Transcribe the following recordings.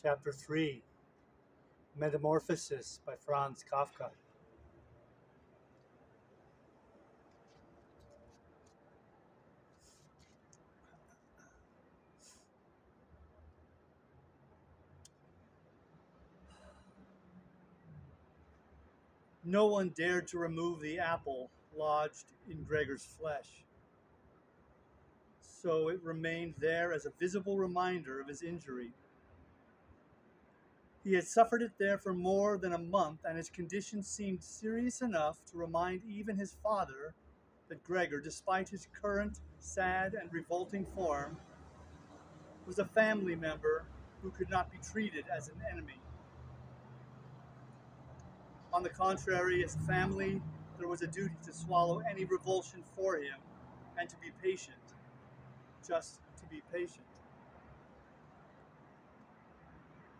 Chapter 3 Metamorphosis by Franz Kafka. No one dared to remove the apple lodged in Gregor's flesh, so it remained there as a visible reminder of his injury. He had suffered it there for more than a month, and his condition seemed serious enough to remind even his father that Gregor, despite his current sad and revolting form, was a family member who could not be treated as an enemy. On the contrary, as a family, there was a duty to swallow any revulsion for him and to be patient, just to be patient.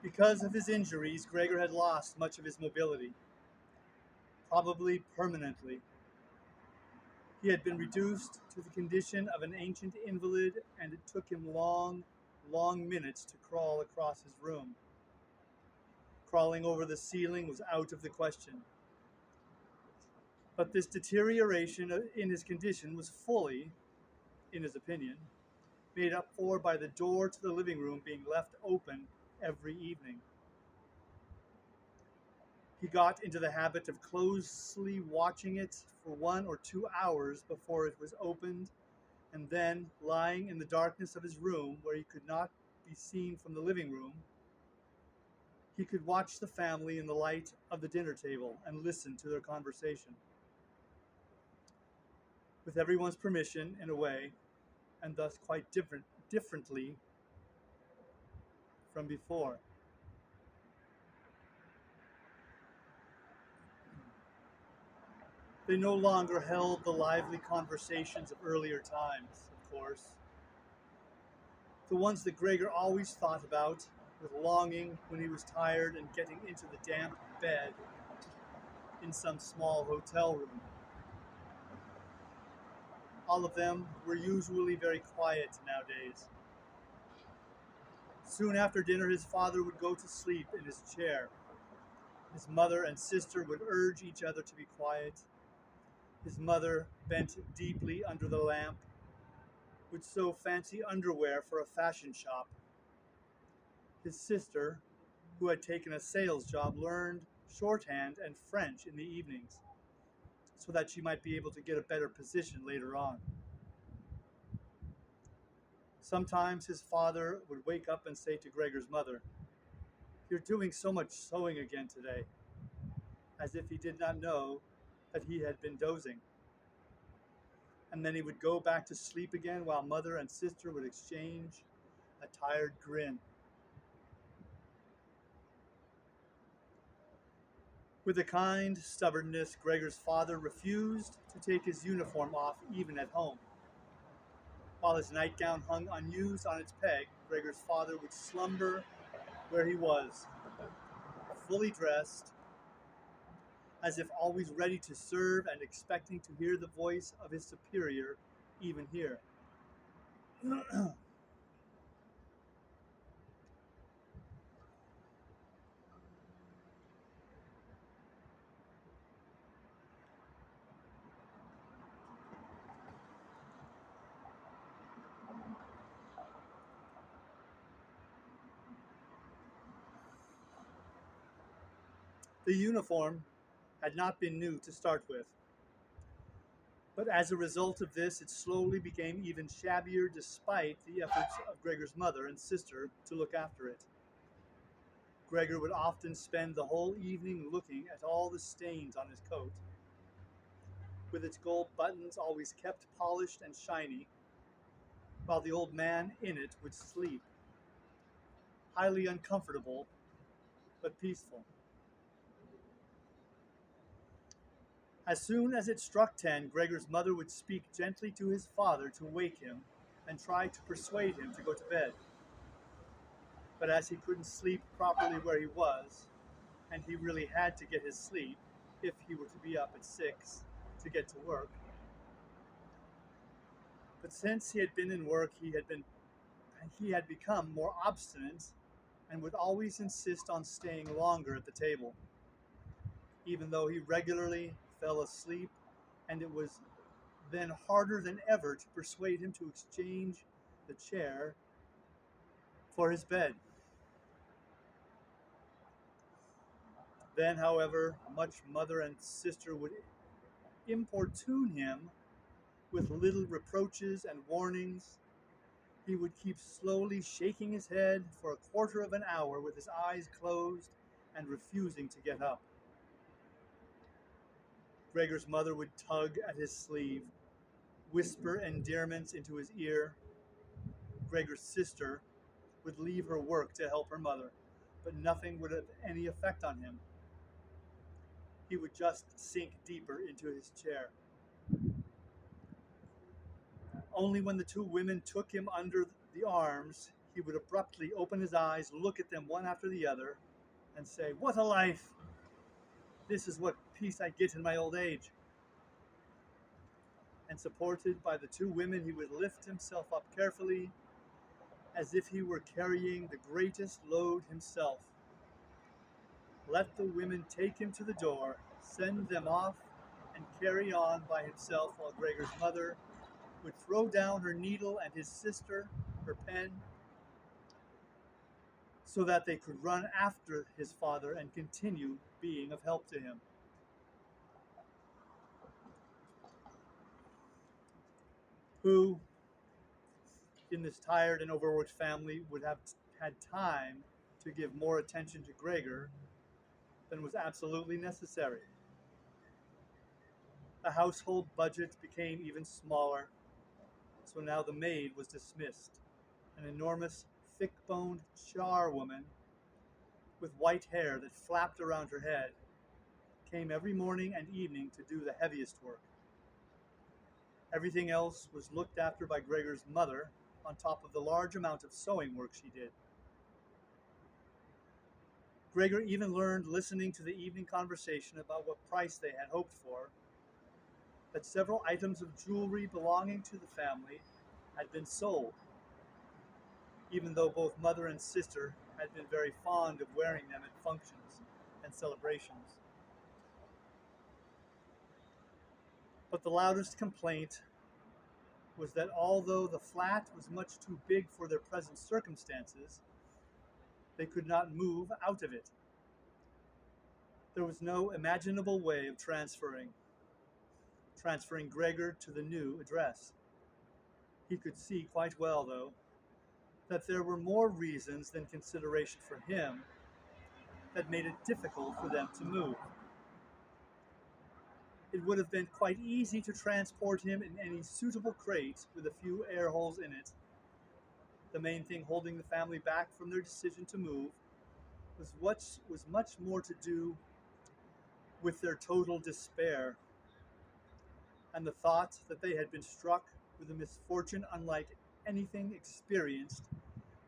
Because of his injuries, Gregor had lost much of his mobility, probably permanently. He had been reduced to the condition of an ancient invalid, and it took him long, long minutes to crawl across his room. Crawling over the ceiling was out of the question. But this deterioration in his condition was fully, in his opinion, made up for by the door to the living room being left open every evening. He got into the habit of closely watching it for 1 or 2 hours before it was opened, and then, lying in the darkness of his room where he could not be seen from the living room, he could watch the family in the light of the dinner table and listen to their conversation. With everyone's permission, in a way, and thus quite differently from before. They no longer held the lively conversations of earlier times, of course. The ones that Gregor always thought about with longing when he was tired and getting into the damp bed in some small hotel room. All of them were usually very quiet nowadays. Soon after dinner, his father would go to sleep in his chair. His mother and sister would urge each other to be quiet. His mother, bent deeply under the lamp, would sew fancy underwear for a fashion shop. His sister, who had taken a sales job, learned shorthand and French in the evenings so that she might be able to get a better position later on. Sometimes his father would wake up and say to Gregor's mother, "You're doing so much sewing again today," as if he did not know that he had been dozing. And then he would go back to sleep again while mother and sister would exchange a tired grin. With a kind stubbornness, Gregor's father refused to take his uniform off even at home. While his nightgown hung unused on its peg, Gregor's father would slumber where he was, fully dressed, as if always ready to serve and expecting to hear the voice of his superior even here. The uniform had not been new to start with, but as a result of this, it slowly became even shabbier despite the efforts of Gregor's mother and sister to look after it. Gregor would often spend the whole evening looking at all the stains on his coat, with its gold buttons always kept polished and shiny, while the old man in it would sleep, highly uncomfortable but peaceful. As soon as it struck 10, Gregor's mother would speak gently to his father to wake him and try to persuade him to go to bed. But as he couldn't sleep properly where he was, and he really had to get his sleep if he were to be up at 6 to get to work. But since he had been in work, he had become more obstinate and would always insist on staying longer at the table, even though he regularly fell asleep, and it was then harder than ever to persuade him to exchange the chair for his bed. Then, however, much mother and sister would importune him with little reproaches and warnings. He would keep slowly shaking his head for a quarter of an hour with his eyes closed and refusing to get up. Gregor's mother would tug at his sleeve, whisper endearments into his ear. Gregor's sister would leave her work to help her mother, but nothing would have any effect on him. He would just sink deeper into his chair. Only when the two women took him under the arms, he would abruptly open his eyes, look at them one after the other, and say, "What a life! This is what peace I get in my old age." And supported by the two women, he would lift himself up carefully, as if he were carrying the greatest load himself. Let the women take him to the door, send them off, and carry on by himself, while Gregor's mother would throw down her needle and his sister her pen, so that they could run after his father and continue being of help to him. Who, in this tired and overworked family, would have had time to give more attention to Gregor than was absolutely necessary. The household budget became even smaller, so now the maid was dismissed. An enormous, thick-boned charwoman with white hair that flapped around her head came every morning and evening to do the heaviest work. Everything else was looked after by Gregor's mother, on top of the large amount of sewing work she did. Gregor even learned, listening to the evening conversation about what price they had hoped for, that several items of jewelry belonging to the family had been sold, even though both mother and sister had been very fond of wearing them at functions and celebrations. But the loudest complaint was that although the flat was much too big for their present circumstances, they could not move out of it. There was no imaginable way of transferring Gregor to the new address. He could see quite well, though, that there were more reasons than consideration for him that made it difficult for them to move. It would have been quite easy to transport him in any suitable crate with a few air holes in it. The main thing holding the family back from their decision to move was much more to do with their total despair and the thought that they had been struck with a misfortune unlike anything experienced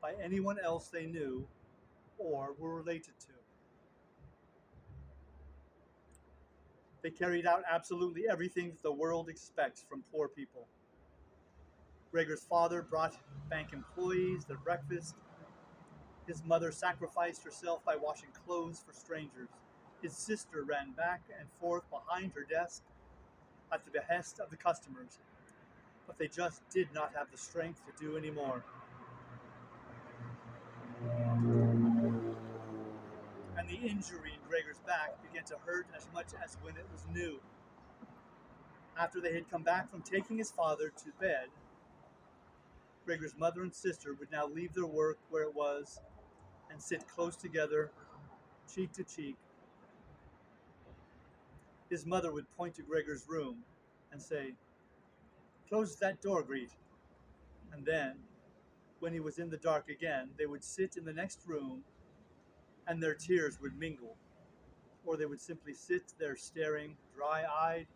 by anyone else they knew or were related to. They carried out absolutely everything that the world expects from poor people. Gregor's father brought bank employees their breakfast. His mother sacrificed herself by washing clothes for strangers. His sister ran back and forth behind her desk at the behest of the customers, but they just did not have the strength to do any more. And the injury in Gregor's back began to hurt as much as when it was new. After they had come back from taking his father to bed, Gregor's mother and sister would now leave their work where it was and sit close together, cheek to cheek. His mother would point to Gregor's room and say, "Close that door, Greet." And then, when he was in the dark again, they would sit in the next room and their tears would mingle. Or they would simply sit there staring, dry-eyed,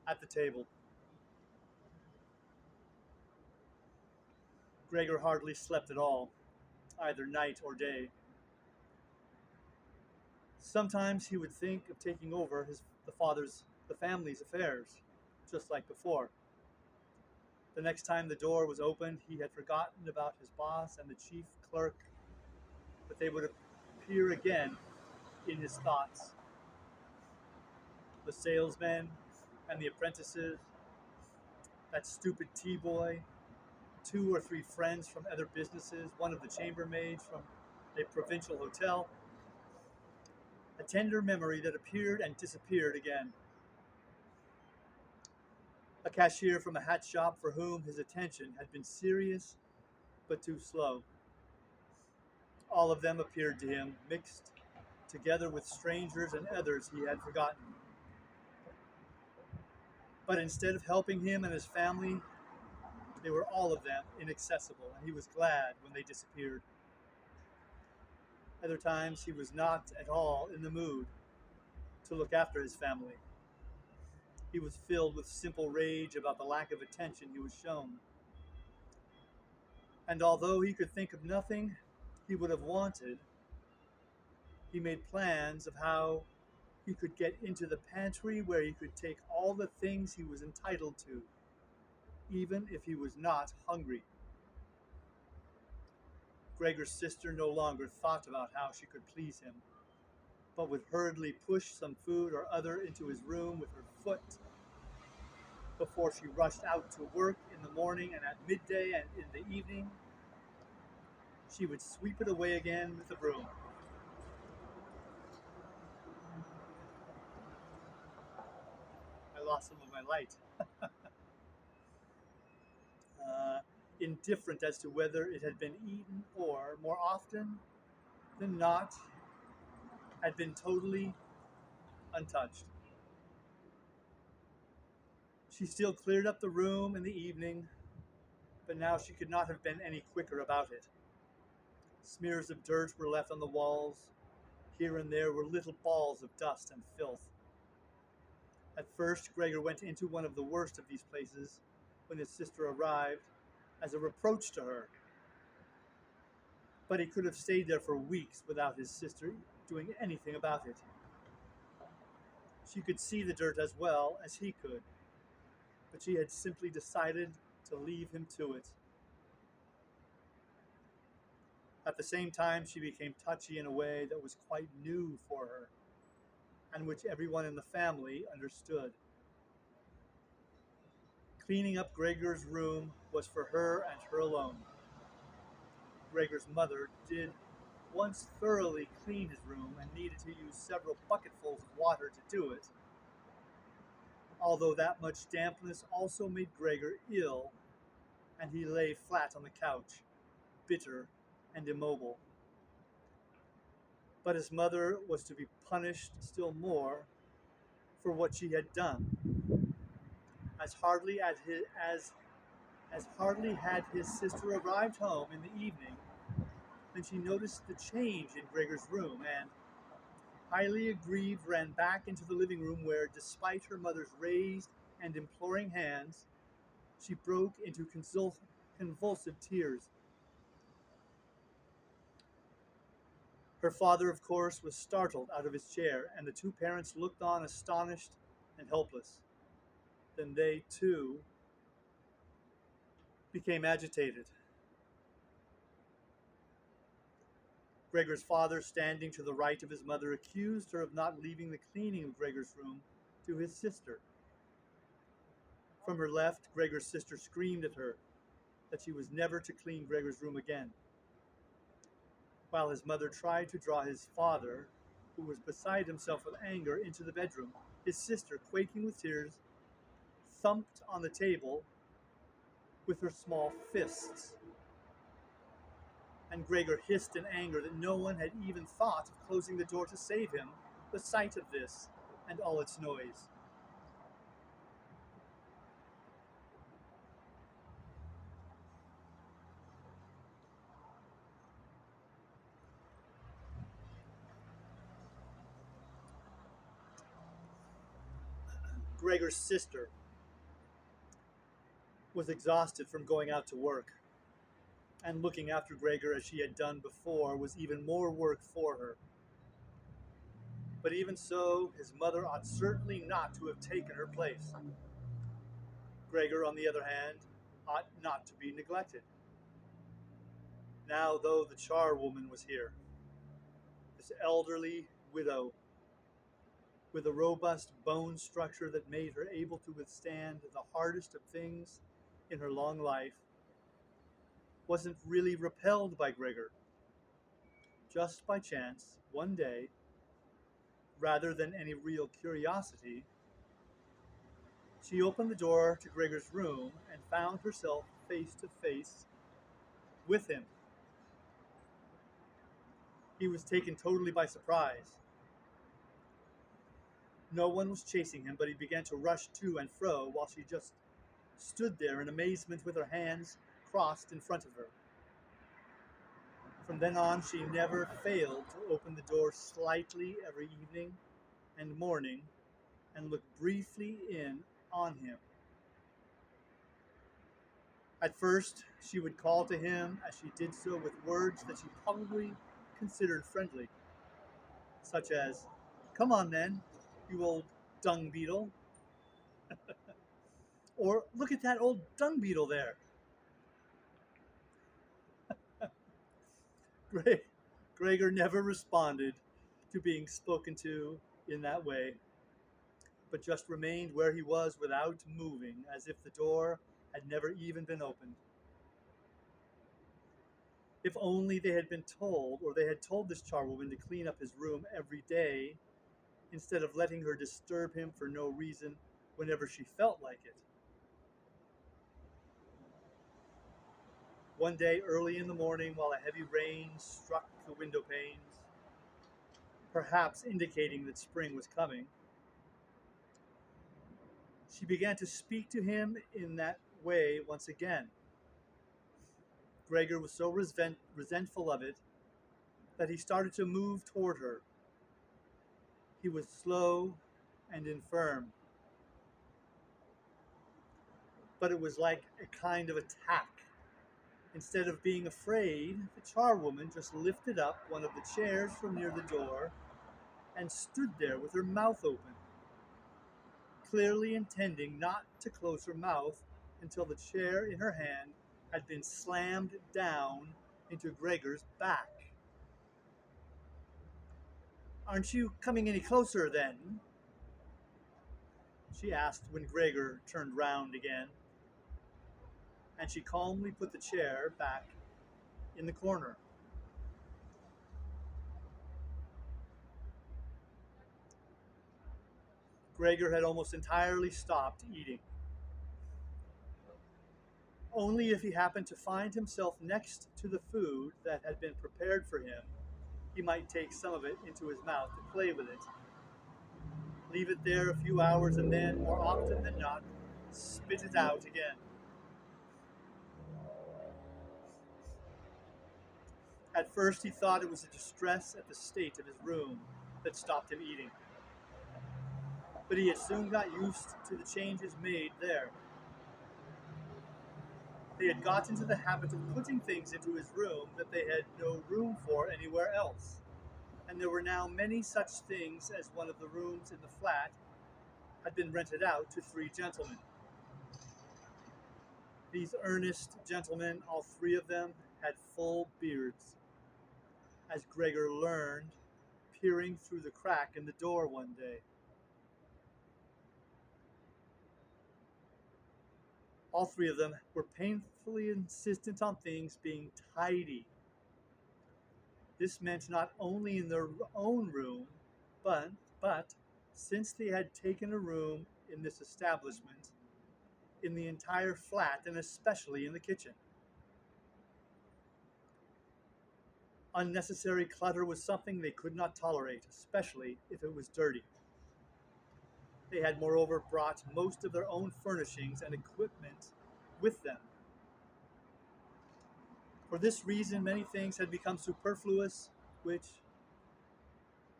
at the table. Gregor hardly slept at all, either night or day. Sometimes he would think of taking over the family's affairs, just like before. The next time the door was opened, he had forgotten about his boss and the chief clerk but they would appear again in his thoughts. The salesman and the apprentices, that stupid tea boy, two or three friends from other businesses, one of the chambermaids from a provincial hotel, a tender memory that appeared and disappeared again. A cashier from a hat shop for whom his attention had been serious but too slow. All of them appeared to him, mixed together with strangers and others he had forgotten. But instead of helping him and his family, they were all of them inaccessible, and he was glad when they disappeared. Other times he was not at all in the mood to look after his family. He was filled with simple rage about the lack of attention he was shown. And although he could think of nothing he would have wanted, he made plans of how he could get into the pantry where he could take all the things he was entitled to, even if he was not hungry. Gregor's sister no longer thought about how she could please him, but would hurriedly push some food or other into his room with her foot before she rushed out to work in the morning, and at midday and in the evening she would sweep it away again with a broom. I lost some of my light. uh, Indifferent as to whether it had been eaten, or, more often than not, had been totally untouched. She still cleared up the room in the evening, but now she could not have been any quicker about it. Smears of dirt were left on the walls. Here and there were little balls of dust and filth. At first, Gregor went into one of the worst of these places when his sister arrived, as a reproach to her. But he could have stayed there for weeks without his sister doing anything about it. She could see the dirt as well as he could, but she had simply decided to leave him to it. At the same time, she became touchy in a way that was quite new for her, and which everyone in the family understood. Cleaning up Gregor's room was for her and her alone. Gregor's mother did once thoroughly clean his room and needed to use several bucketfuls of water to do it, although that much dampness also made Gregor ill, and he lay flat on the couch, bitter and immobile. But his mother was to be punished still more for what she had done, as hardly had his sister arrived home in the evening than she noticed the change in Gregor's room, and, highly aggrieved, ran back into the living room where, despite her mother's raised and imploring hands, she broke into convulsive tears. Her father, of course, was startled out of his chair, and the two parents looked on astonished and helpless. Then they, too, became agitated. Gregor's father, standing to the right of his mother, accused her of not leaving the cleaning of Gregor's room to his sister. From her left, Gregor's sister screamed at her that she was never to clean Gregor's room again, while his mother tried to draw his father, who was beside himself with anger, into the bedroom. His sister, quaking with tears, thumped on the table with her small fists, and Gregor hissed in anger that no one had even thought of closing the door to save him the sight of this and all its noise. Gregor's sister was exhausted from going out to work, and looking after Gregor as she had done before was even more work for her. But even so, his mother ought certainly not to have taken her place. Gregor, on the other hand, ought not to be neglected. Now, though, the charwoman was here. this elderly widow with a robust bone structure that made her able to withstand the hardest of things in her long life, wasn't really repelled by Gregor. Just by chance, one day, rather than any real curiosity, she opened the door to Gregor's room and found herself face to face with him. He was taken totally by surprise. No one was chasing him, but he began to rush to and fro while she just stood there in amazement with her hands crossed in front of her. From then on, she never failed to open the door slightly every evening and morning and look briefly in on him. At first, she would call to him as she did so with words that she probably considered friendly, such as, "Come on then, you old dung beetle," or "Look at that old dung beetle there." Gregor never responded to being spoken to in that way, but just remained where he was without moving, as if the door had never even been opened. If only they had been told, or they had told this charwoman to clean up his room every day, instead of letting her disturb him for no reason whenever she felt like it. One day early in the morning, while a heavy rain struck the window panes, perhaps indicating that spring was coming, she began to speak to him in that way once again. Gregor was so resentful of it that he started to move toward her. He was slow and infirm, but it was like a kind of attack. Instead of being afraid, the charwoman just lifted up one of the chairs from near the door and stood there with her mouth open, clearly intending not to close her mouth until the chair in her hand had been slammed down into Gregor's back. "Aren't you coming any closer then?" she asked when Gregor turned round again, and she calmly put the chair back in the corner. Gregor had almost entirely stopped eating. Only if he happened to find himself next to the food that had been prepared for him, he might take some of it into his mouth to play with it, leave it there a few hours, and then, more often than not, spit it out again. At first, he thought it was a distress at the state of his room that stopped him eating, but he had soon got used to the changes made there. They had got into the habit of putting things into his room that they had no room for anywhere else, and there were now many such things as one of the rooms in the flat had been rented out to 3 gentlemen. These earnest gentlemen, all 3 of them, had full beards, as Gregor learned, peering through the crack in the door one day. All 3 of them were painfully insistent on things being tidy. This meant not only in their own room, but since they had taken a room in this establishment, in the entire flat, and especially in the kitchen. Unnecessary clutter was something they could not tolerate, especially if it was dirty. They had moreover brought most of their own furnishings and equipment with them. For this reason, many things had become superfluous, which,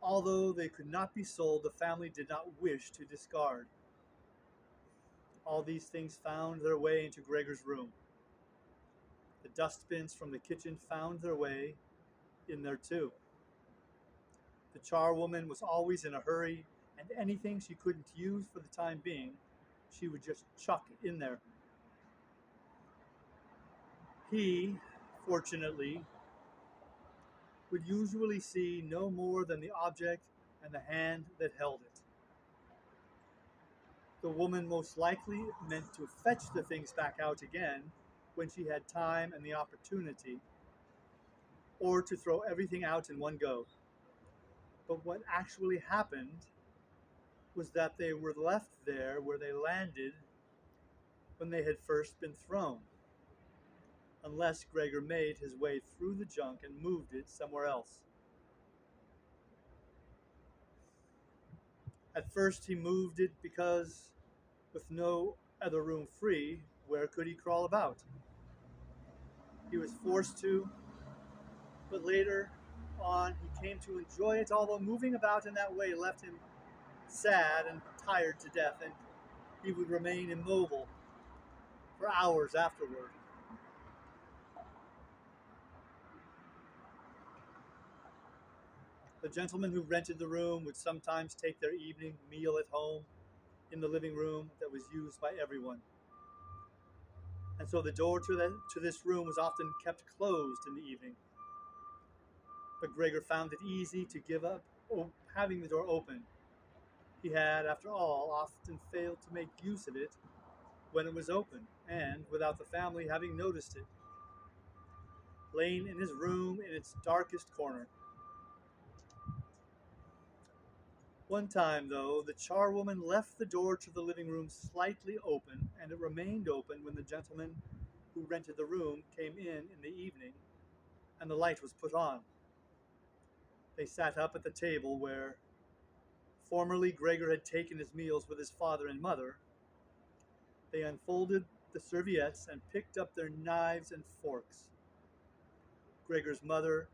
although they could not be sold, the family did not wish to discard. All these things found their way into Gregor's room. The dustbins from the kitchen found their way in there too. The charwoman was always in a hurry, and anything she couldn't use for the time being, she would just chuck in there. He, fortunately, would usually see no more than the object and the hand that held it. The woman most likely meant to fetch the things back out again when she had time and the opportunity, or to throw everything out in one go. But what actually happened was that they were left there where they landed when they had first been thrown, unless Gregor made his way through the junk and moved it somewhere else. At first he moved it because, with no other room free, where could he crawl about? He was forced to, but later on he came to enjoy it, although moving about in that way left him sad and tired to death, and he would remain immobile for hours afterward. The gentleman who rented the room would sometimes take their evening meal at home in the living room that was used by everyone. And so the door to this room was often kept closed in the evening. But Gregor found it easy to give up having the door open. He had, after all, often failed to make use of it when it was open, and without the family having noticed it, laying in his room in its darkest corner. One time, though, the charwoman left the door to the living room slightly open, and it remained open when the gentleman who rented the room came in the evening, and the light was put on. They sat up at the table where formerly Gregor had taken his meals with his father and mother. They unfolded the serviettes and picked up their knives and forks. Gregor's mother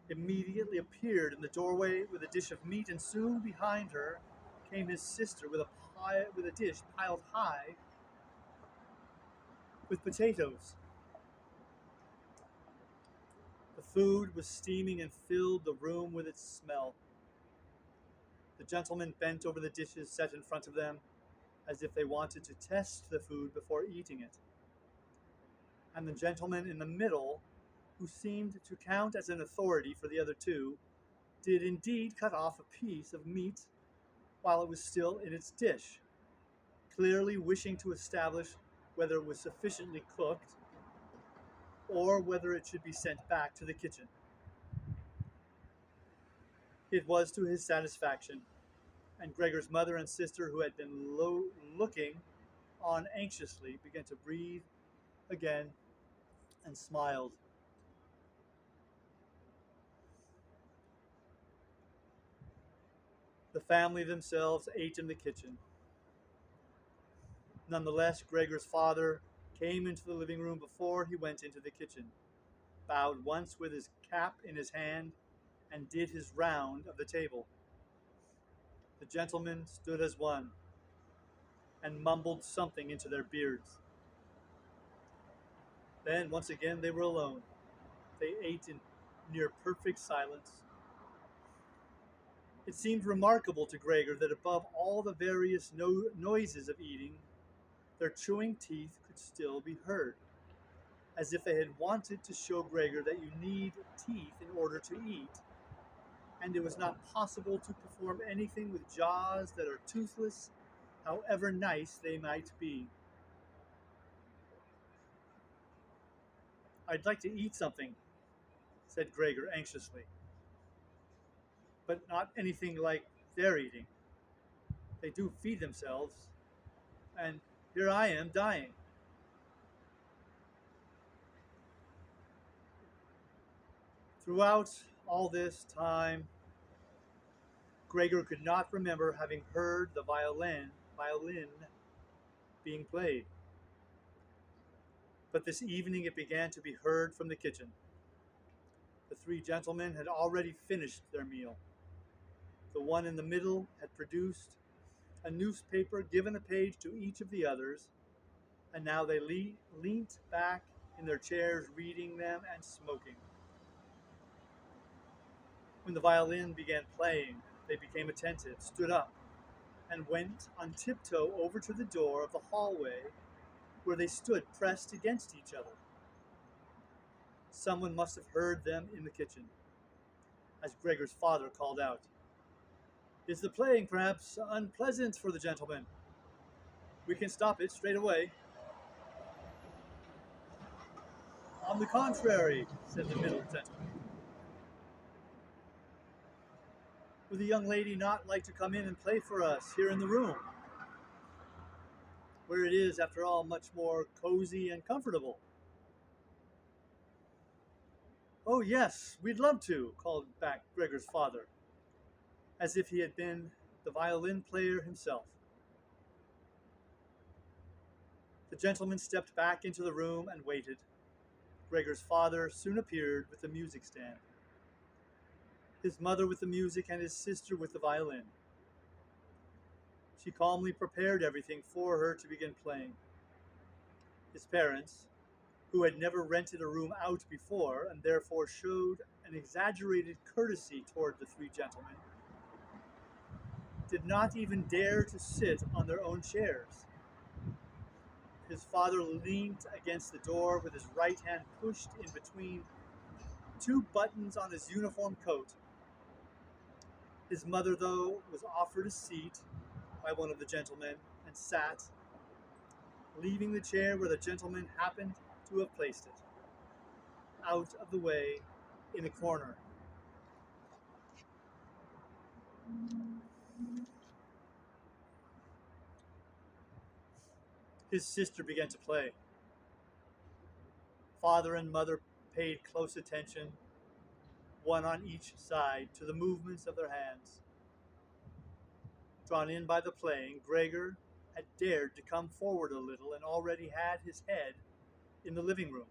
immediately appeared in the doorway with a dish of meat, and soon behind her came his sister with a dish piled high with potatoes. The food was steaming and filled the room with its smell. The gentlemen bent over the dishes set in front of them as if they wanted to test the food before eating it. And the gentleman in the middle, who seemed to count as an authority for the other two, did indeed cut off a piece of meat while it was still in its dish, clearly wishing to establish whether it was sufficiently cooked or whether it should be sent back to the kitchen. It was to his satisfaction, and Gregor's mother and sister, who had been looking on anxiously, began to breathe again and smiled. The family themselves ate in the kitchen. Nonetheless, Gregor's father came into the living room before he went into the kitchen, bowed once with his cap in his hand, and did his round of the table. The gentlemen stood as one and mumbled something into their beards. Then, once again, they were alone. They ate in near perfect silence. It seemed remarkable to Gregor that above all the various noises of eating, their chewing teeth could still be heard, as if they had wanted to show Gregor that you need teeth in order to eat, and it was not possible to perform anything with jaws that are toothless, however nice they might be. "I'd like to eat something," said Gregor anxiously, "but not anything like they're eating. They do feed themselves, and here I am dying." Throughout all this time, Gregor could not remember having heard the violin being played. But this evening it began to be heard from the kitchen. The three gentlemen had already finished their meal. The one in the middle had produced a newspaper, given a page to each of the others, and now they leant back in their chairs reading them and smoking. When the violin began playing, they became attentive, stood up, and went on tiptoe over to the door of the hallway, where they stood pressed against each other. Someone must have heard them in the kitchen. as Gregor's father called out. Is the playing perhaps unpleasant for the gentleman? We can stop it straight away. On the contrary, said the middle gentleman. Would the young lady not like to come in and play for us here in the room, where it is, after all, much more cozy and comfortable? Oh, yes, we'd love to, called back Gregor's father, as if he had been the violin player himself. The gentleman stepped back into the room and waited. Gregor's father soon appeared with the music stand, his mother with the music, and his sister with the violin. She calmly prepared everything for her to begin playing. His parents, who had never rented a room out before and therefore showed an exaggerated courtesy toward the three gentlemen, did not even dare to sit on their own chairs. His father leaned against the door with his right hand pushed in between two buttons on his uniform coat. His mother, though, was offered a seat by one of the gentlemen and sat, leaving the chair where the gentleman happened to have placed it, out of the way in a corner. His sister began to play. Father and mother paid close attention, one on each side, to the movements of their hands. Drawn in by the playing, Gregor had dared to come forward a little and already had his head in the living room.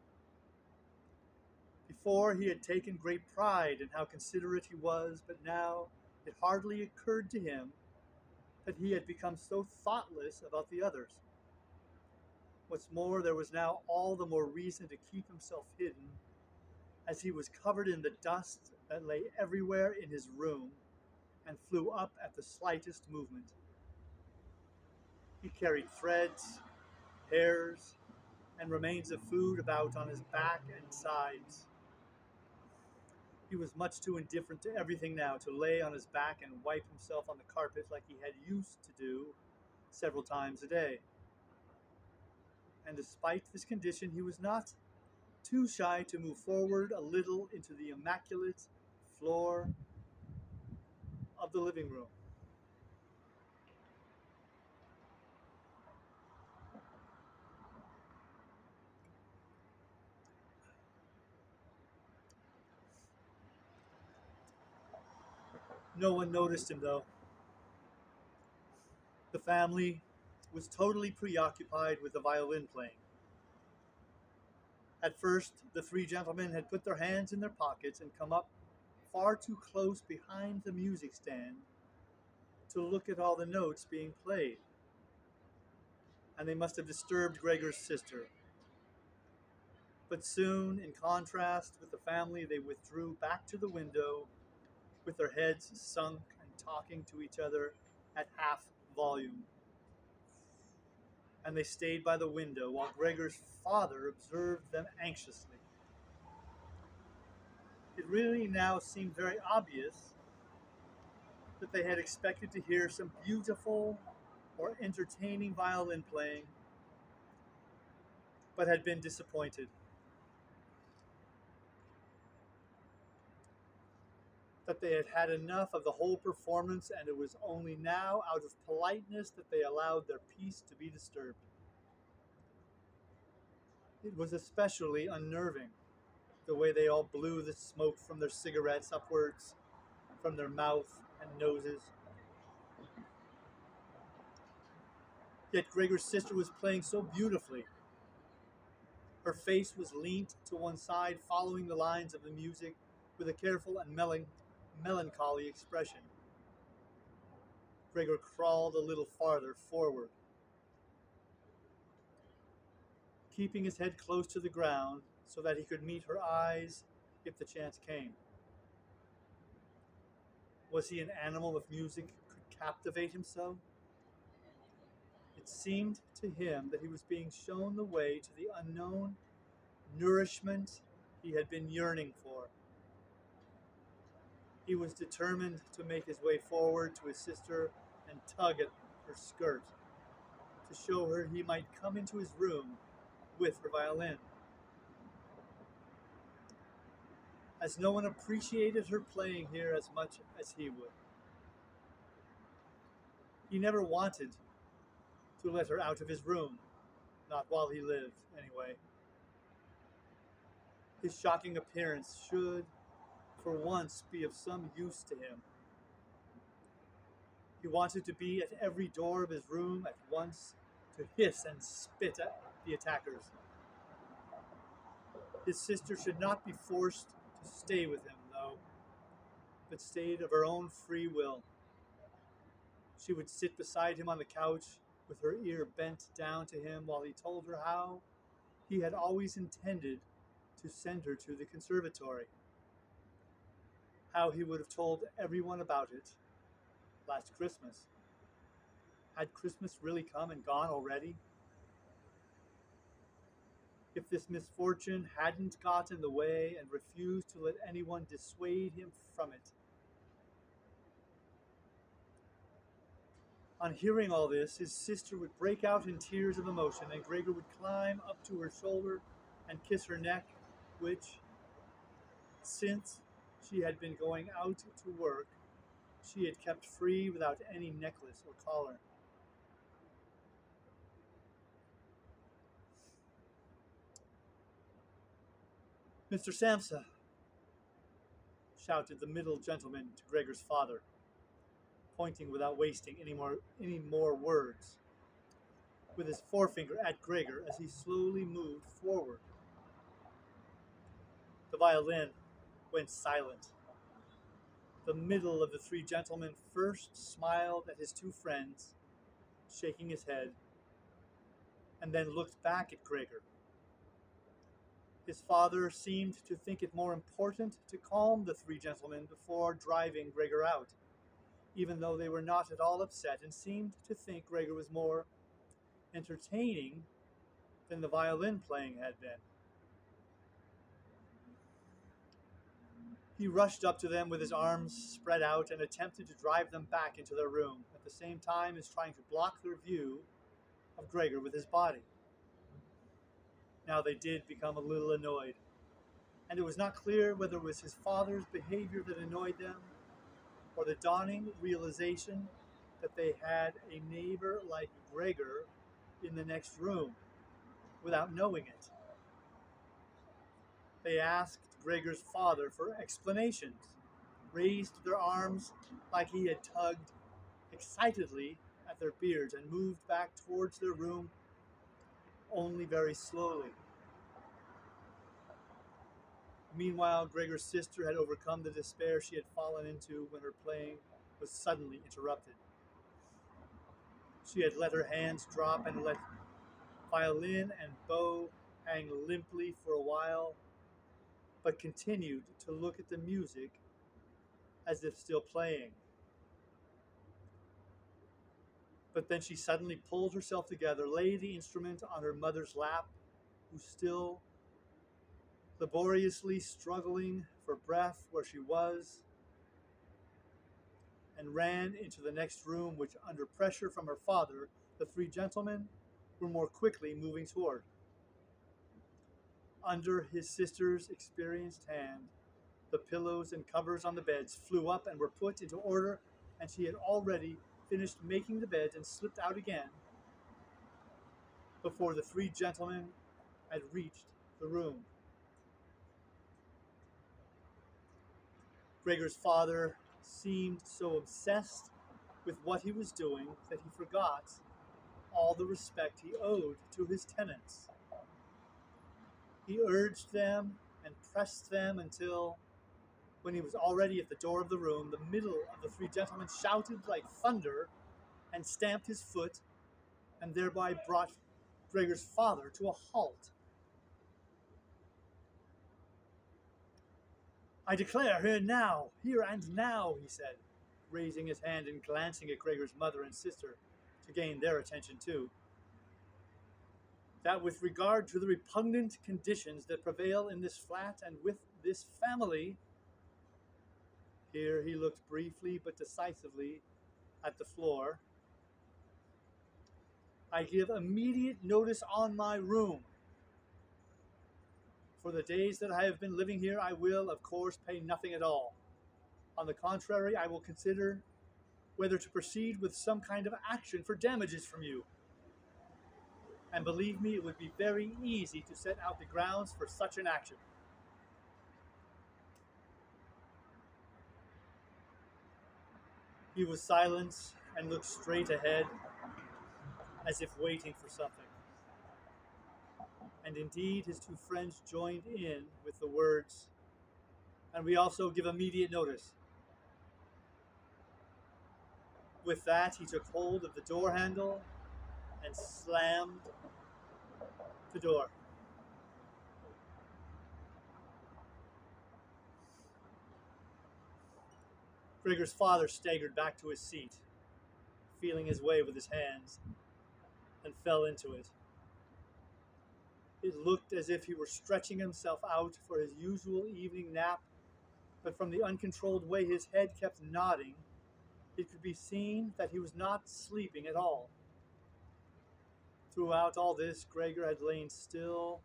Before, he had taken great pride in how considerate he was, but now it hardly occurred to him that he had become so thoughtless about the others. What's more, there was now all the more reason to keep himself hidden, as he was covered in the dust that lay everywhere in his room and flew up at the slightest movement. He carried threads, hairs, and remains of food about on his back and sides. He was much too indifferent to everything now to lay on his back and wipe himself on the carpet like he had used to do several times a day. And despite this condition, he was not too shy to move forward a little into the immaculate floor of the living room. No one noticed him, though. The family was totally preoccupied with the violin playing. At first, the three gentlemen had put their hands in their pockets and come up far too close behind the music stand to look at all the notes being played, and they must have disturbed Gregor's sister. But soon, in contrast with the family, they withdrew back to the window with their heads sunk and talking to each other at half volume. And they stayed by the window while Gregor's father observed them anxiously. It really now seemed very obvious that they had expected to hear some beautiful or entertaining violin playing, but had been disappointed. That they had had enough of the whole performance, and it was only now, out of politeness, that they allowed their peace to be disturbed. It was especially unnerving, the way they all blew the smoke from their cigarettes upwards from their mouth and noses. Yet Gregor's sister was playing so beautifully. Her face was leant to one side, following the lines of the music with a careful and melancholy expression. Gregor crawled a little farther forward, keeping his head close to the ground so that he could meet her eyes if the chance came. Was he an animal if music could captivate him so? It seemed to him that he was being shown the way to the unknown nourishment he had been yearning for. He was determined to make his way forward to his sister and tug at her skirt to show her he might come into his room with her violin. As no one appreciated her playing here as much as he would. He never wanted to let her out of his room, not while he lived, anyway. His shocking appearance should, for once, be of some use to him. He wanted to be at every door of his room at once to hiss and spit at the attackers. His sister should not be forced to stay with him, though, but stayed of her own free will. She would sit beside him on the couch with her ear bent down to him while he told her how he had always intended to send her to the conservatory. How he would have told everyone about it last Christmas. Had Christmas really come and gone already? If this misfortune hadn't got in the way and refused to let anyone dissuade him from it. On hearing all this, his sister would break out in tears of emotion, and Gregor would climb up to her shoulder and kiss her neck, which, since she had been going out to work, she had kept free without any necklace or collar. "Mr. Samsa," shouted the middle gentleman to Gregor's father, pointing without wasting any more words, with his forefinger at Gregor as he slowly moved forward. The violin went silent. The middle of the three gentlemen first smiled at his two friends, shaking his head, and then looked back at Gregor. His father seemed to think it more important to calm the three gentlemen before driving Gregor out, even though they were not at all upset and seemed to think Gregor was more entertaining than the violin playing had been. He rushed up to them with his arms spread out and attempted to drive them back into their room, at the same time as trying to block their view of Gregor with his body. Now they did become a little annoyed, and it was not clear whether it was his father's behavior that annoyed them, or the dawning realization that they had a neighbor like Gregor in the next room, without knowing it. They asked Gregor's father for explanations, raised their arms like he had tugged excitedly at their beards, and moved back towards their room only very slowly. Meanwhile, Gregor's sister had overcome the despair she had fallen into when her playing was suddenly interrupted. She had let her hands drop and let violin and bow hang limply for a while, but continued to look at the music as if still playing. But then she suddenly pulled herself together, laid the instrument on her mother's lap, who still laboriously struggling for breath where she was, and ran into the next room, which, under pressure from her father, the three gentlemen were more quickly moving toward. Under his sister's experienced hand, the pillows and covers on the beds flew up and were put into order, and she had already finished making the bed and slipped out again before the three gentlemen had reached the room. Gregor's father seemed so obsessed with what he was doing that he forgot all the respect he owed to his tenants. He urged them and pressed them until, when he was already at the door of the room, the middle of the three gentlemen shouted like thunder and stamped his foot, and thereby brought Gregor's father to a halt. "I declare here and now," he said, raising his hand and glancing at Gregor's mother and sister to gain their attention too, "that with regard to the repugnant conditions that prevail in this flat and with this family, Here he looked briefly but decisively at the floor. I give immediate notice on my room. For the days that I have been living here, I will, of course, pay nothing at all. On the contrary, I will consider whether to proceed with some kind of action for damages from you. And believe me, it would be very easy to set out the grounds for such an action. He was silent and looked straight ahead, as if waiting for something. And indeed, his two friends joined in with the words, and we also give immediate notice. With that, he took hold of the door handle and slammed the door. Gregor's father staggered back to his seat, feeling his way with his hands, and fell into it. It looked as if he were stretching himself out for his usual evening nap, but from the uncontrolled way his head kept nodding, it could be seen that he was not sleeping at all. Throughout all this, Gregor had lain still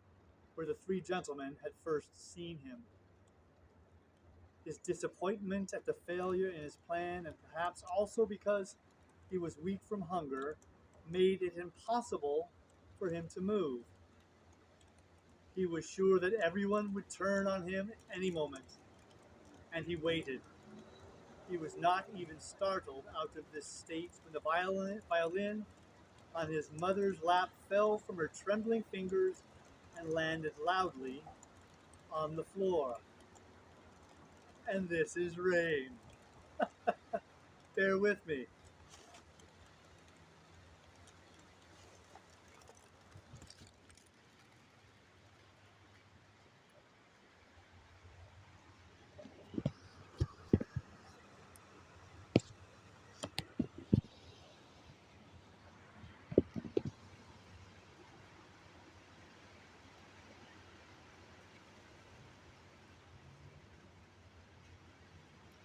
where the three gentlemen had first seen him. His disappointment at the failure in his plan, and perhaps also because he was weak from hunger, made it impossible for him to move. He was sure that everyone would turn on him any moment, and he waited. He was not even startled out of this state when the violin on his mother's lap fell from her trembling fingers and landed loudly on the floor. And this is rain. Bear with me.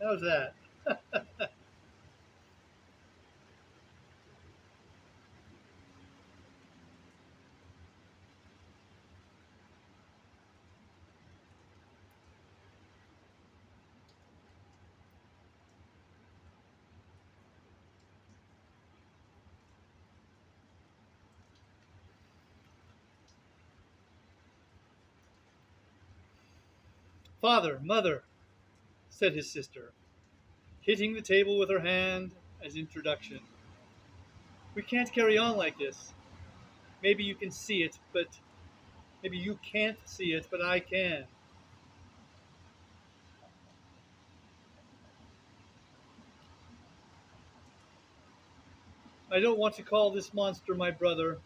How's that? Father, mother, said his sister, hitting the table with her hand as introduction. We can't carry on like this. Maybe you can see it, but maybe you can't see it, but I can. I don't want to call this monster my brother.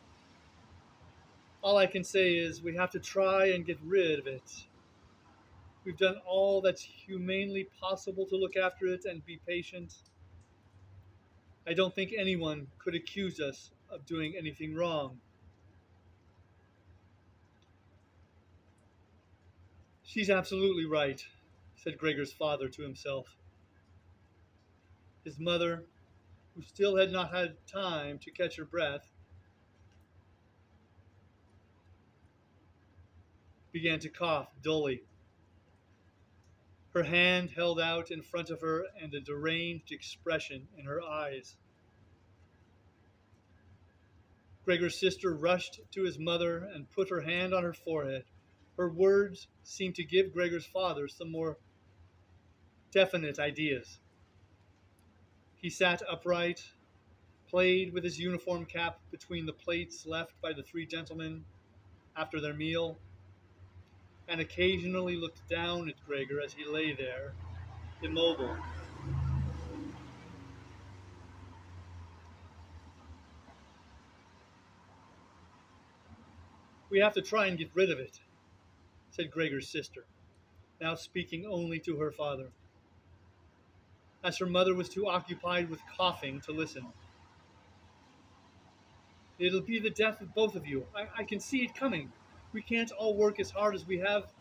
All I can say is we have to try and get rid of it. We've done all that's humanely possible to look after it and be patient. I don't think anyone could accuse us of doing anything wrong. She's absolutely right, said Gregor's father to himself. His mother, who still had not had time to catch her breath, began to cough dully. Her hand held out in front of her and a deranged expression in her eyes. Gregor's sister rushed to his mother and put her hand on her forehead. Her words seemed to give Gregor's father some more definite ideas. He sat upright, played with his uniform cap between the plates left by the three gentlemen after their meal, and occasionally looked down at Gregor as he lay there, immobile. We have to try and get rid of it, said Gregor's sister, now speaking only to her father, as her mother was too occupied with coughing to listen. It'll be the death of both of you. I can see it coming. We can't all work as hard as we have.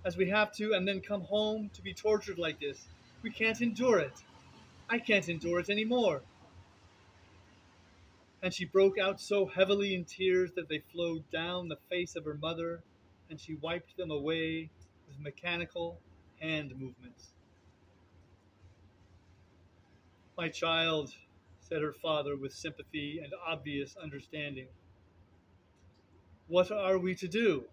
as we have to, and then come home to be tortured like this. We can't endure it. I can't endure it anymore. And she broke out so heavily in tears that they flowed down the face of her mother, and she wiped them away with mechanical hand movements. My child, said her father with sympathy and obvious understanding, what are we to do?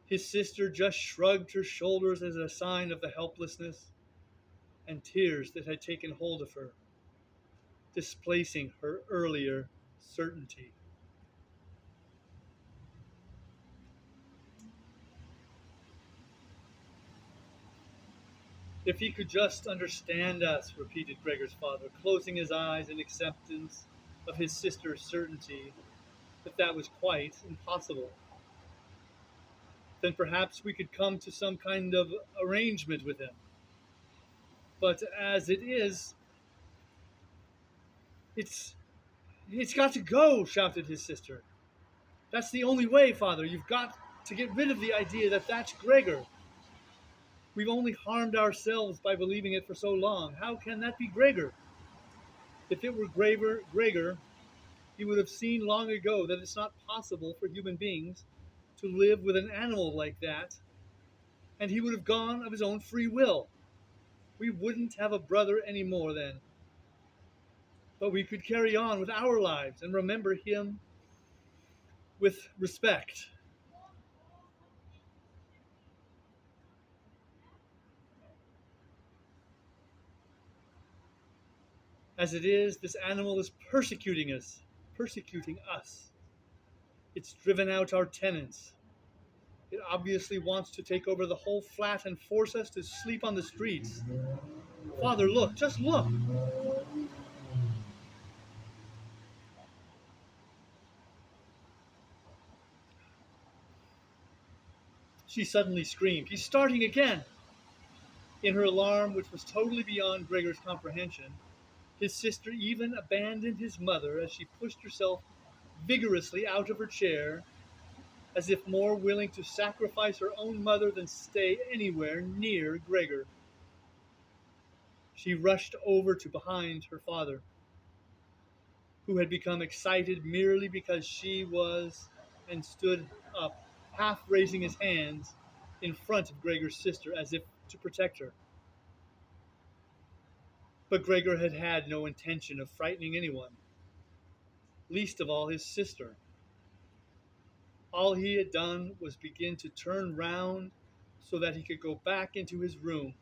His sister just shrugged her shoulders as a sign of the helplessness and tears that had taken hold of her, displacing her earlier certainty. If he could just understand us, repeated Gregor's father, closing his eyes in acceptance of his sister's certainty that that was quite impossible. Then perhaps we could come to some kind of arrangement with him. But as it is, it's it's got to go, shouted his sister. That's the only way, father. You've got to get rid of the idea that that's Gregor. We've only harmed ourselves by believing it for so long. How can that be Gregor? If it were Gregor, he would have seen long ago that it's not possible for human beings to live with an animal like that, and he would have gone of his own free will. We wouldn't have a brother anymore then. But we could carry on with our lives and remember him with respect. As it is, this animal is persecuting us. It's driven out our tenants. It obviously wants to take over the whole flat and force us to sleep on the streets. Father, look, just look. She suddenly screamed. He's starting again. In her alarm, which was totally beyond Gregor's comprehension, his sister even abandoned his mother as she pushed herself vigorously out of her chair, as if more willing to sacrifice her own mother than stay anywhere near Gregor. She rushed over to behind her father, who had become excited merely because she was, and stood up, half raising his hands in front of Gregor's sister as if to protect her. But Gregor had had no intention of frightening anyone, least of all his sister. All he had done was begin to turn round so that he could go back into his room,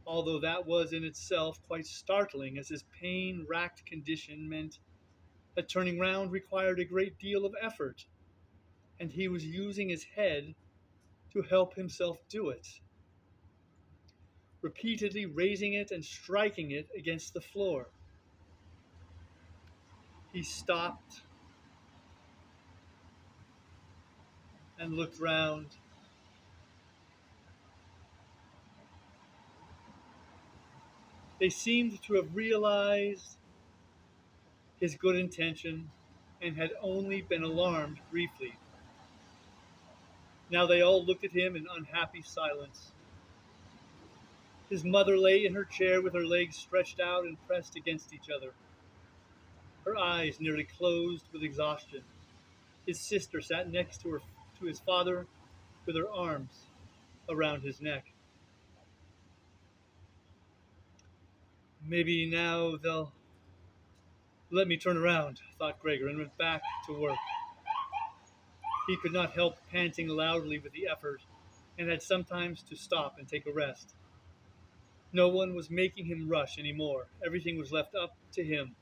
although that was in itself quite startling, as his pain-racked condition meant that turning round required a great deal of effort, and he was using his head to help himself do it, repeatedly raising it and striking it against the floor. He stopped and looked round. They seemed to have realized his good intention and had only been alarmed briefly. Now they all looked at him in unhappy silence. His mother lay in her chair with her legs stretched out and pressed against each other, her eyes nearly closed with exhaustion. His sister sat next to his father with her arms around his neck. Maybe now they'll let me turn around, thought Gregor, and went back to work. He could not help panting loudly with the effort, and had sometimes to stop and take a rest. No one was making him rush any more. Everything was left up to him.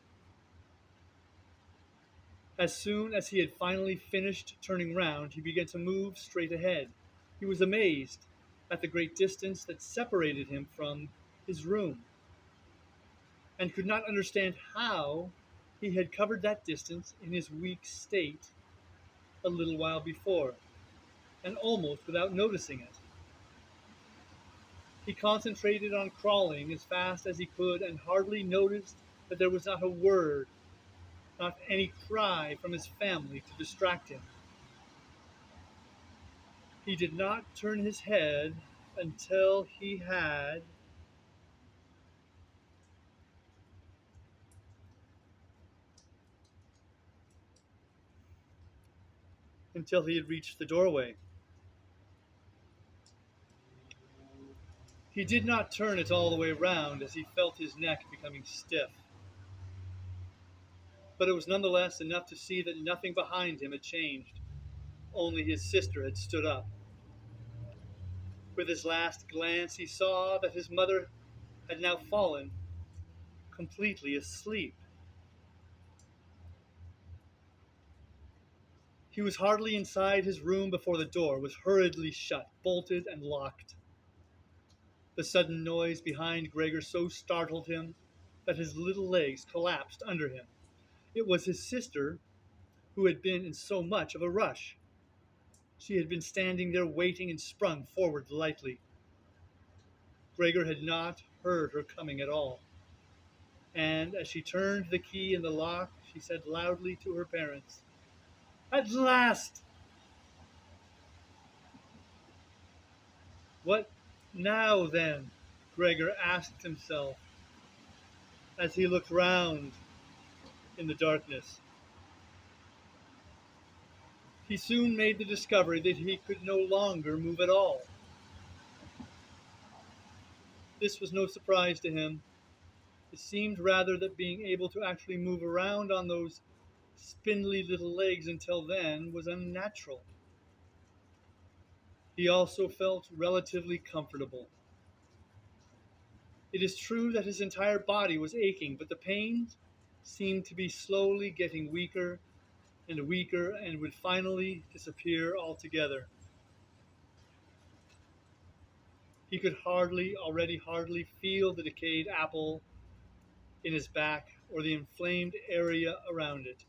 As soon as he had finally finished turning round, he began to move straight ahead. He was amazed at the great distance that separated him from his room, and could not understand how he had covered that distance in his weak state a little while before, and almost without noticing it. He concentrated on crawling as fast as he could, and hardly noticed that there was not a word, not any cry from his family to distract him. He did not turn his head until he had reached the doorway. He did not turn it all the way round as he felt his neck becoming stiff, but it was nonetheless enough to see that nothing behind him had changed. Only his sister had stood up. With his last glance, he saw that his mother had now fallen completely asleep. He was hardly inside his room before the door was hurriedly shut, bolted, and locked. The sudden noise behind Gregor so startled him that his little legs collapsed under him. It was his sister who had been in so much of a rush. She had been standing there waiting and sprung forward lightly. Gregor had not heard her coming at all, and as she turned the key in the lock, she said loudly to her parents, "At last!" "What now, then?" Gregor asked himself as he looked round in the darkness. He soon made the discovery that he could no longer move at all. This was no surprise to him. It seemed rather that being able to actually move around on those spindly little legs until then was unnatural. He also felt relatively comfortable. It is true that his entire body was aching, but the pains seemed to be slowly getting weaker and weaker and would finally disappear altogether. He could hardly feel the decayed apple in his back or the inflamed area around it,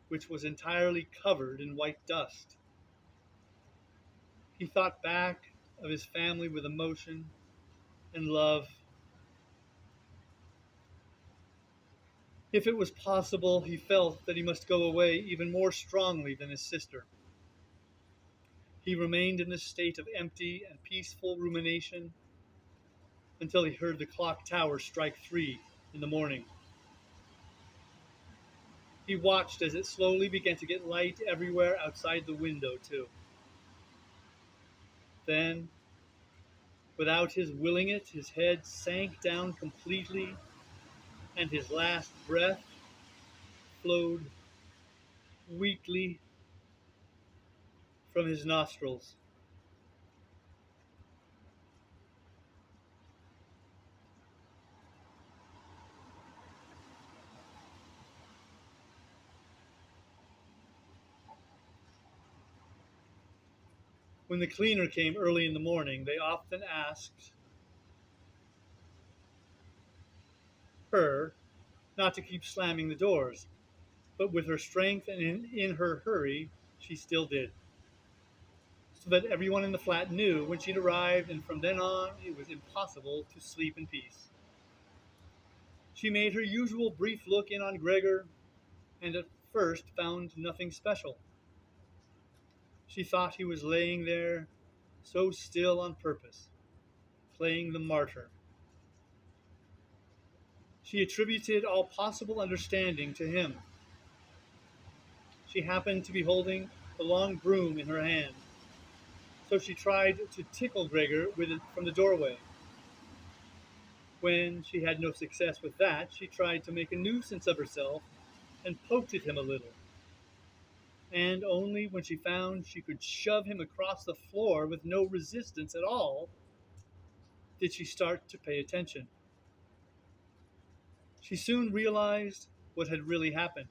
which was entirely covered in white dust. He thought back of his family with emotion and love. If it was possible, he felt that he must go away even more strongly than his sister. He remained in this state of empty and peaceful rumination until he heard the clock tower strike 3 in the morning. He watched as it slowly began to get light everywhere outside the window, too. Then, without his willing it, his head sank down completely, and his last breath flowed weakly from his nostrils. When the cleaner came early in the morning, they often asked her not to keep slamming the doors, but with her strength and in her hurry, she still did, so that everyone in the flat knew when she'd arrived, and from then on it was impossible to sleep in peace. She made her usual brief look in on Gregor, and at first found nothing special. She thought he was laying there so still on purpose, playing the martyr. She attributed all possible understanding to him. She happened to be holding a long broom in her hand, so she tried to tickle Gregor with it from the doorway. When she had no success with that, she tried to make a nuisance of herself and poked at him a little. And only when she found she could shove him across the floor with no resistance at all did she start to pay attention. She soon realized what had really happened,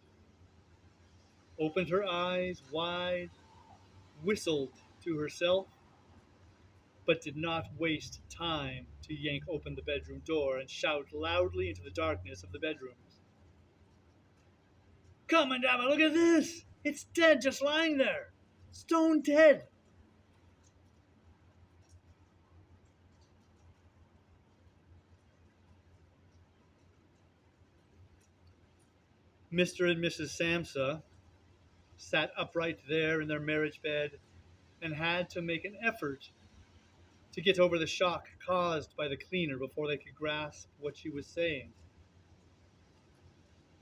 opened her eyes wide, whistled to herself, but did not waste time to yank open the bedroom door and shout loudly into the darkness of the bedrooms. "Come and have a look at this! It's dead, just lying there! Stone dead!" Mr. and Mrs. Samsa sat upright there in their marriage bed, and had to make an effort to get over the shock caused by the cleaner before they could grasp what she was saying.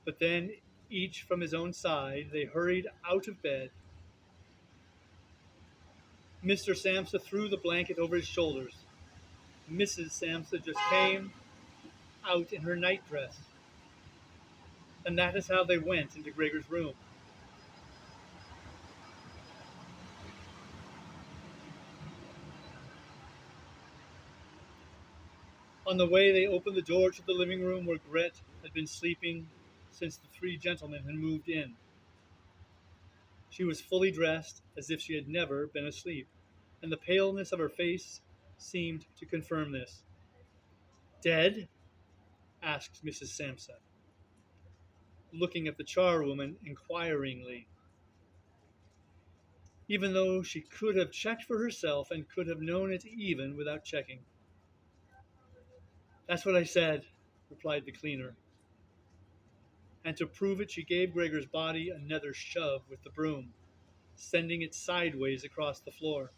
But then, each from his own side, they hurried out of bed. Mr. Samsa threw the blanket over his shoulders. Mrs. Samsa just came out in her nightdress. And that is how they went into Gregor's room. On the way, they opened the door to the living room where Gret had been sleeping since the three gentlemen had moved in. She was fully dressed, as if she had never been asleep, and the paleness of her face seemed to confirm this. "Dead?" asked Mrs. Sampson, looking at the charwoman inquiringly. Even though she could have checked for herself and could have known it even without checking. "That's what I said," replied the cleaner. And to prove it, she gave Gregor's body another shove with the broom, sending it sideways across the floor.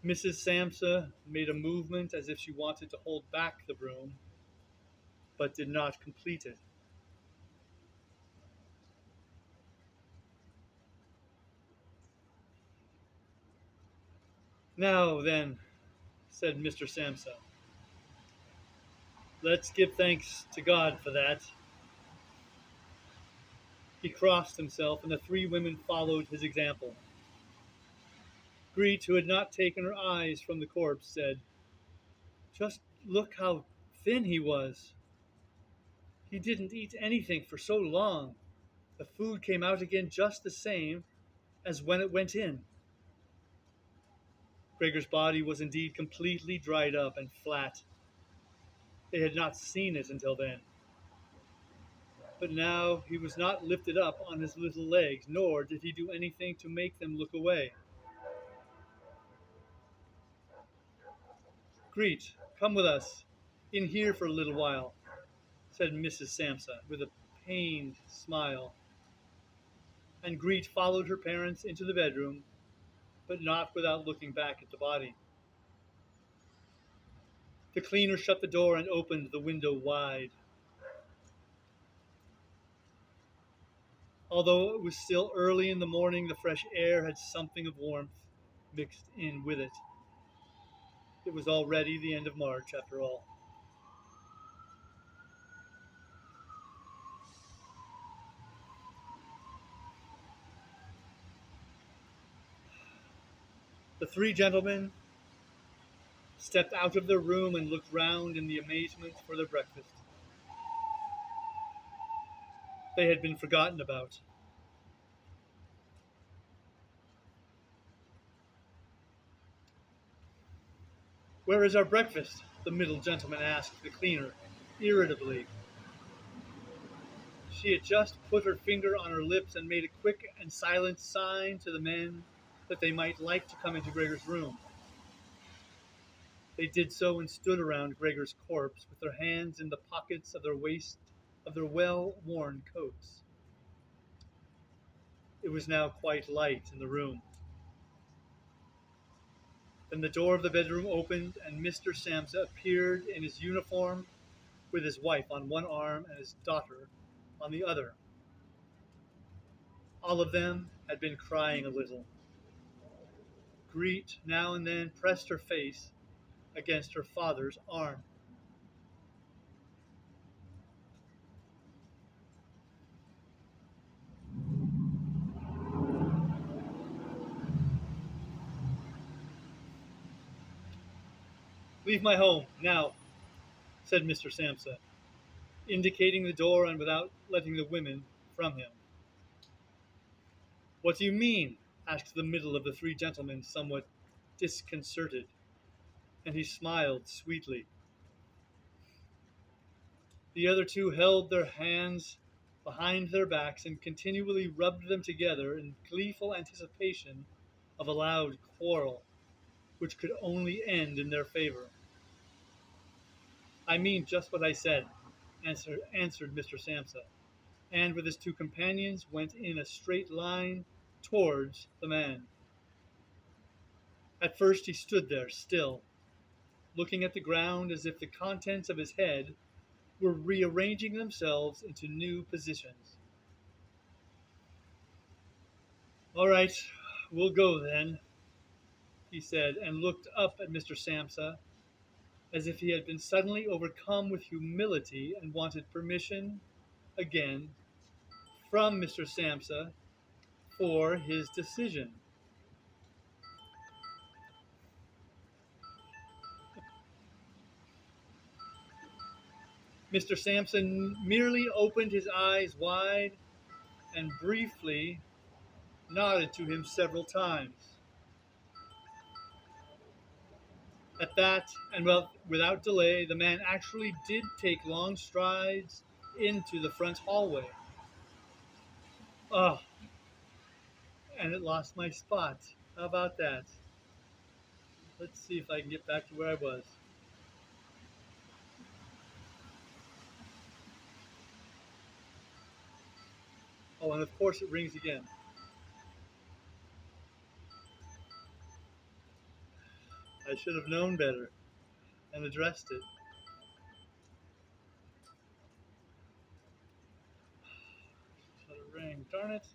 Mrs. Samsa made a movement as if she wanted to hold back the broom, but did not complete it. "Now, then," said Mr. Samsa, "let's give thanks to God for that." He crossed himself, and the three women followed his example. Greet, who had not taken her eyes from the corpse, said, "Just look how thin he was. He didn't eat anything for so long. The food came out again just the same as when it went in." Gregor's body was indeed completely dried up and flat. They had not seen it until then. But now he was not lifted up on his little legs, nor did he do anything to make them look away. "Greet, come with us in here for a little while," said Mrs. Samsa with a pained smile. And Greet followed her parents into the bedroom, but not without looking back at the body. The cleaner shut the door and opened the window wide. Although it was still early in the morning, the fresh air had something of warmth mixed in with it. It was already the end of March, after all. The three gentlemen stepped out of their room and looked round in the amazement for their breakfast. They had been forgotten about. "Where is our breakfast?" the middle gentleman asked the cleaner, irritably. She had just put her finger on her lips and made a quick and silent sign to the men that they might like to come into Gregor's room. They did so and stood around Gregor's corpse with their hands in the pockets of their well-worn coats. It was now quite light in the room. Then the door of the bedroom opened, and Mr. Samsa appeared in his uniform with his wife on one arm and his daughter on the other. All of them had been crying a little. Greet now and then pressed her face against her father's arm. "Leave my home, now," said Mr. Samsa, indicating the door and without letting the women from him. "What do you mean?" asked the middle of the three gentlemen, somewhat disconcerted, and he smiled sweetly. The other two held their hands behind their backs and continually rubbed them together in gleeful anticipation of a loud quarrel, which could only end in their favor. "I mean just what I said," answered Mr. Samsa, and with his two companions went in a straight line towards the man. At first he stood there still, looking at the ground as if the contents of his head were rearranging themselves into new positions. "All right, we'll go then," he said, and looked up at Mr. Samsa as if he had been suddenly overcome with humility and wanted permission again from Mr. Samsa for his decision. Mr. Sampson merely opened his eyes wide and briefly nodded to him several times. At that, and well, without delay, the man actually did take long strides into the front hallway. Oh, and it lost my spot. How about that? Let's see if I can get back to where I was. Oh, and of course it rings again. I should have known better and addressed it. Let it ring. Darn it.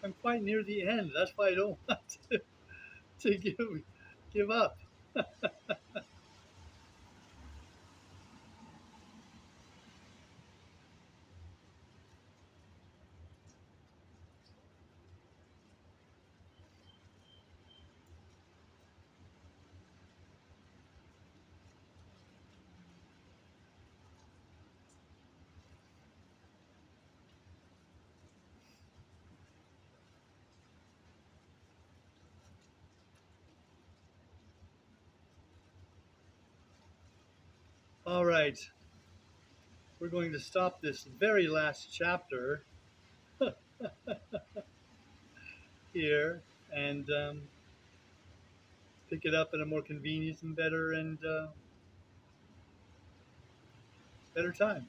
I'm quite near the end. That's why I don't want to give up. All right, we're going to stop this very last chapter here and pick it up at a more convenient and better time.